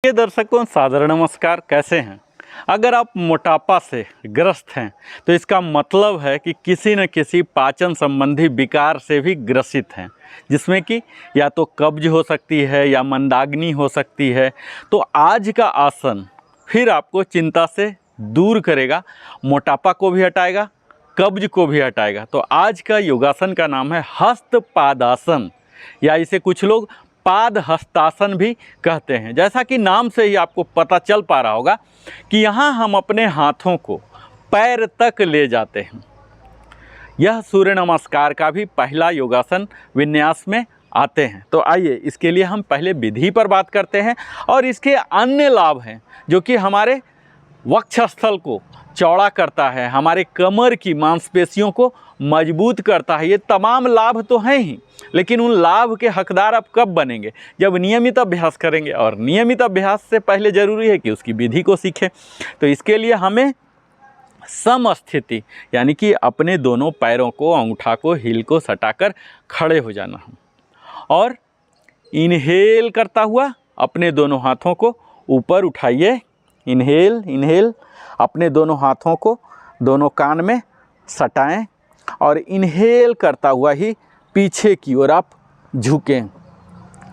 ये दर्शकों सादर नमस्कार। कैसे हैं? अगर आप मोटापा से ग्रस्त हैं तो इसका मतलब है कि किसी न किसी पाचन संबंधी विकार से भी ग्रसित हैं, जिसमें कि या तो कब्ज हो सकती है या मंदाग्नि हो सकती है। तो आज का आसन फिर आपको चिंता से दूर करेगा, मोटापा को भी हटाएगा, कब्ज को भी हटाएगा। तो आज का योगासन का नाम है हस्तपादासन, या इसे कुछ लोग पाद हस्तासन भी कहते हैं। जैसा कि नाम से ही आपको पता चल पा रहा होगा कि यहाँ हम अपने हाथों को पैर तक ले जाते हैं। यह सूर्य नमस्कार का भी पहला योगासन विन्यास में आते हैं। तो आइए इसके लिए हम पहले विधि पर बात करते हैं और इसके अन्य लाभ हैं, जो कि हमारे वक्षस्थल को चौड़ा करता है, हमारे कमर की मांसपेशियों को मजबूत करता है। ये तमाम लाभ तो हैं ही, लेकिन उन लाभ के हकदार आप कब बनेंगे? जब नियमित अभ्यास करेंगे, और नियमित अभ्यास से पहले ज़रूरी है कि उसकी विधि को सीखें। तो इसके लिए हमें समस्थिति, यानी कि अपने दोनों पैरों को, अंगूठा को, हील को सटाकर खड़े हो जाना है और इनहेल करता हुआ अपने दोनों हाथों को ऊपर उठाइए। इनहेल इनहेल, अपने दोनों हाथों को दोनों कान में सटाएं और इनहेल करता हुआ ही पीछे की ओर आप झुकें।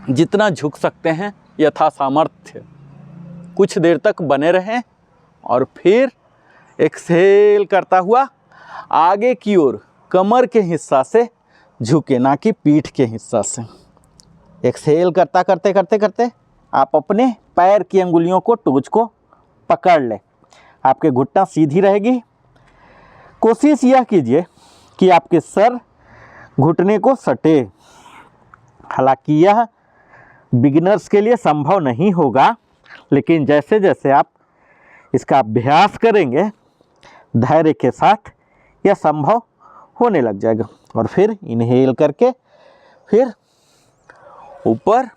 जितना झुक सकते हैं यथा सामर्थ्य कुछ देर तक बने रहें और फिर एक्सहेल करता हुआ आगे की ओर कमर के हिस्सा से झुके, ना कि पीठ के हिस्सा से। एक्सहेल करते आप अपने पैर की अंगुलियों को, टोज को पकड़ लें। आपके घुटना सीधी रहेगी। कोशिश यह कीजिए कि आपके सर घुटने को सटे। हालांकि यह बिगिनर्स के लिए संभव नहीं होगा, लेकिन जैसे जैसे आप इसका अभ्यास करेंगे धैर्य के साथ यह संभव होने लग जाएगा। और फिर इनहेल करके फिर ऊपर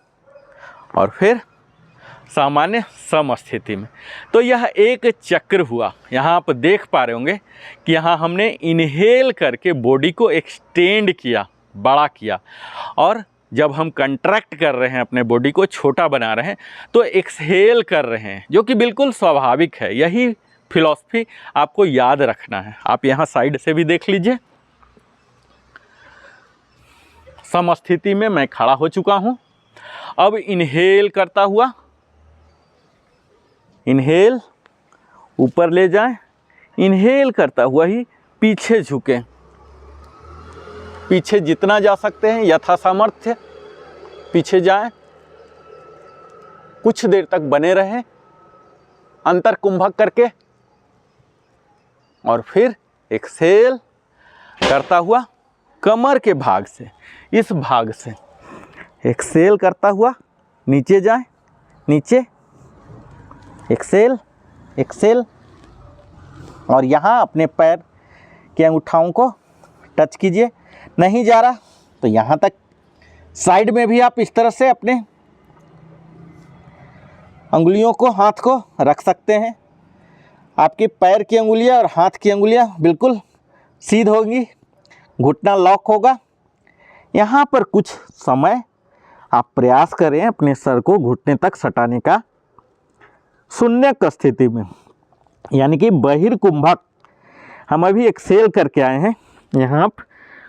और फिर सामान्य समस्थिति में। तो यह एक चक्र हुआ। यहाँ आप देख पा रहे होंगे कि यहाँ हमने इनहेल करके बॉडी को एक्सटेंड किया, बड़ा किया, और जब हम कंट्रैक्ट कर रहे हैं, अपने बॉडी को छोटा बना रहे हैं, तो एक्सहेल कर रहे हैं, जो कि बिल्कुल स्वाभाविक है। यही फिलॉसफी आपको याद रखना है। आप यहाँ साइड से भी देख लीजिए। समस्थिति में मैं खड़ा हो चुका हूँ। अब इनहेल करता हुआ, इनहेल ऊपर ले जाएं, इनहेल करता हुआ ही पीछे झुकें। पीछे जितना जा सकते हैं यथा सामर्थ्य पीछे जाएं। कुछ देर तक बने रहें अंतर कुंभक करके, और फिर एक्सहेल करता हुआ कमर के भाग से, इस भाग से एक्सहेल करता हुआ नीचे जाएं, नीचे एक्सहेल एक्सहेल, और यहाँ अपने पैर के अंगूठाओं को टच कीजिए। नहीं जा रहा तो यहाँ तक साइड में भी आप इस तरह से अपने अंगुलियों को, हाथ को रख सकते हैं। आपके पैर की अंगुलियाँ और हाथ की अंगुलियाँ बिल्कुल सीधी होंगी, घुटना लॉक होगा। यहाँ पर कुछ समय आप प्रयास करें अपने सर को घुटने तक सटाने का, शून्यक स्थिति में, यानी कि बहिर्कुंभक। हम अभी एक्सहेल करके आए हैं। यहाँ आप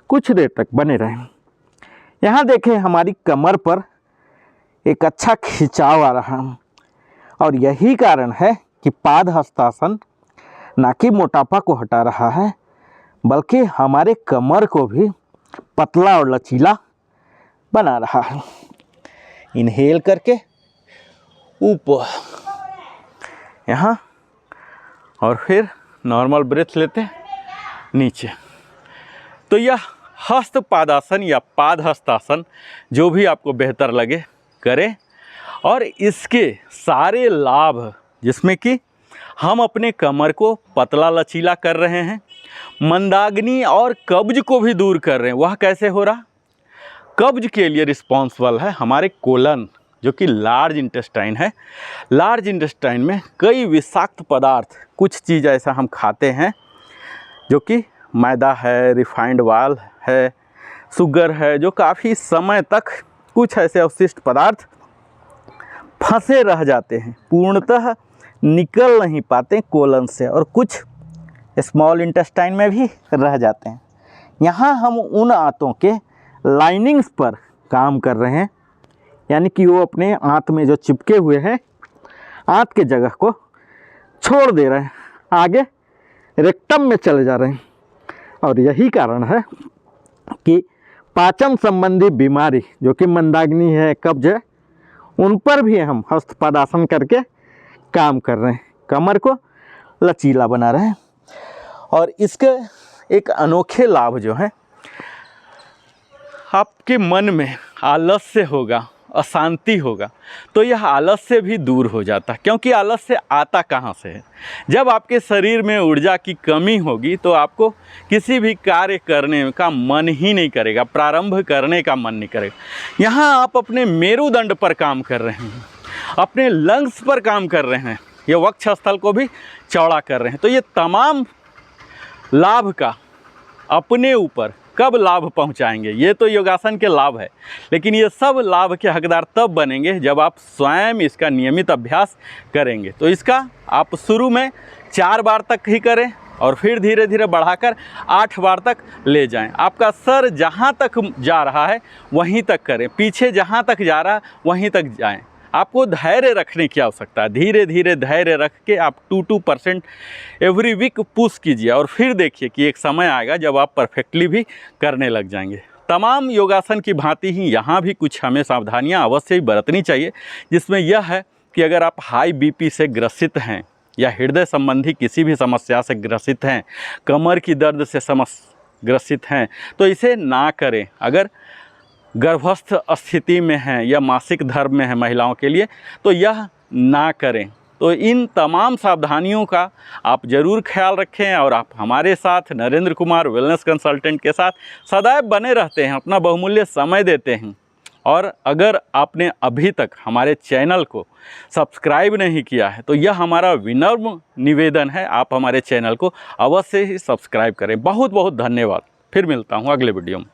कुछ देर तक बने रहें। यहाँ देखें हमारी कमर पर एक अच्छा खिंचाव आ रहा है, और यही कारण है कि पाद हस्तासन ना कि मोटापा को हटा रहा है, बल्कि हमारे कमर को भी पतला और लचीला बना रहा है। इनहेल करके ऊपर यहाँ, और फिर नॉर्मल ब्रेथ लेते हैं नीचे। तो यह हस्तपादासन या पाद हस्तासन, जो भी आपको बेहतर लगे करें। और इसके सारे लाभ, जिसमें कि हम अपने कमर को पतला लचीला कर रहे हैं, मंदाग्नि और कब्ज को भी दूर कर रहे हैं। वह कैसे हो रहा? कब्ज के लिए रिस्पॉन्सिबल है हमारे कोलन, जो कि लार्ज इंटेस्टाइन है। लार्ज इंटेस्टाइन में कई विषाक्त पदार्थ, कुछ चीज़ ऐसा हम खाते हैं जो कि मैदा है, रिफाइंड ऑयल है, शुगर है, जो काफ़ी समय तक कुछ ऐसे अवशिष्ट पदार्थ फंसे रह जाते हैं, पूर्णतः निकल नहीं पाते कोलन से, और कुछ स्मॉल इंटेस्टाइन में भी रह जाते हैं। यहाँ हम उन आंतों के लाइनिंग्स पर काम कर रहे हैं, यानी कि वो अपने आंत में जो चिपके हुए हैं आंत के जगह को छोड़ दे रहे हैं, आगे रेक्टम में चले जा रहे हैं। और यही कारण है कि पाचन संबंधी बीमारी जो कि मंदाग्नि है, कब्ज है, उन पर भी हम हस्तपादासन करके काम कर रहे हैं, कमर को लचीला बना रहे हैं। और इसके एक अनोखे लाभ जो हैं, आपके मन में आलस्य होगा, अशांति होगा, तो यह आलस्य भी दूर हो जाता है। क्योंकि आलस्य आता कहाँ से है? जब आपके शरीर में ऊर्जा की कमी होगी तो आपको किसी भी कार्य करने का मन ही नहीं करेगा, प्रारंभ करने का मन नहीं करेगा। यहाँ आप अपने मेरुदंड पर काम कर रहे हैं, अपने लंग्स पर काम कर रहे हैं, ये वक्षस्थल को भी चौड़ा कर रहे हैं। तो ये तमाम लाभ का अपने ऊपर कब लाभ पहुंचाएंगे? ये तो योगासन के लाभ है, लेकिन ये सब लाभ के हकदार तब बनेंगे जब आप स्वयं इसका नियमित अभ्यास करेंगे। तो इसका आप शुरू में 4 बार तक ही करें और फिर धीरे धीरे बढ़ाकर 8 बार तक ले जाएं। आपका सर जहाँ तक जा रहा है वहीं तक करें, पीछे जहाँ तक जा रहा है वहीं तक जाएं। आपको धैर्य रखने की आवश्यकता है, धीरे धीरे धैर्य रख के आप 2% एवरी वीक पुश कीजिए, और फिर देखिए कि एक समय आएगा जब आप परफेक्टली भी करने लग जाएंगे। तमाम योगासन की भांति ही यहाँ भी कुछ हमें सावधानियाँ अवश्य ही बरतनी चाहिए, जिसमें यह है कि अगर आप हाई बीपी से ग्रसित हैं या हृदय संबंधी किसी भी समस्या से ग्रसित हैं, कमर की दर्द से ग्रसित हैं, तो इसे ना करें। अगर गर्भस्थ स्थिति में हैं या मासिक धर्म में है महिलाओं के लिए, तो यह ना करें। तो इन तमाम सावधानियों का आप ज़रूर ख्याल रखें, और आप हमारे साथ नरेंद्र कुमार वेलनेस कंसल्टेंट के साथ सदैव बने रहते हैं, अपना बहुमूल्य समय देते हैं। और अगर आपने अभी तक हमारे चैनल को सब्सक्राइब नहीं किया है, तो यह हमारा विनम्र निवेदन है, आप हमारे चैनल को अवश्य ही सब्सक्राइब करें। बहुत बहुत धन्यवाद। फिर मिलता हूँ अगले वीडियो में।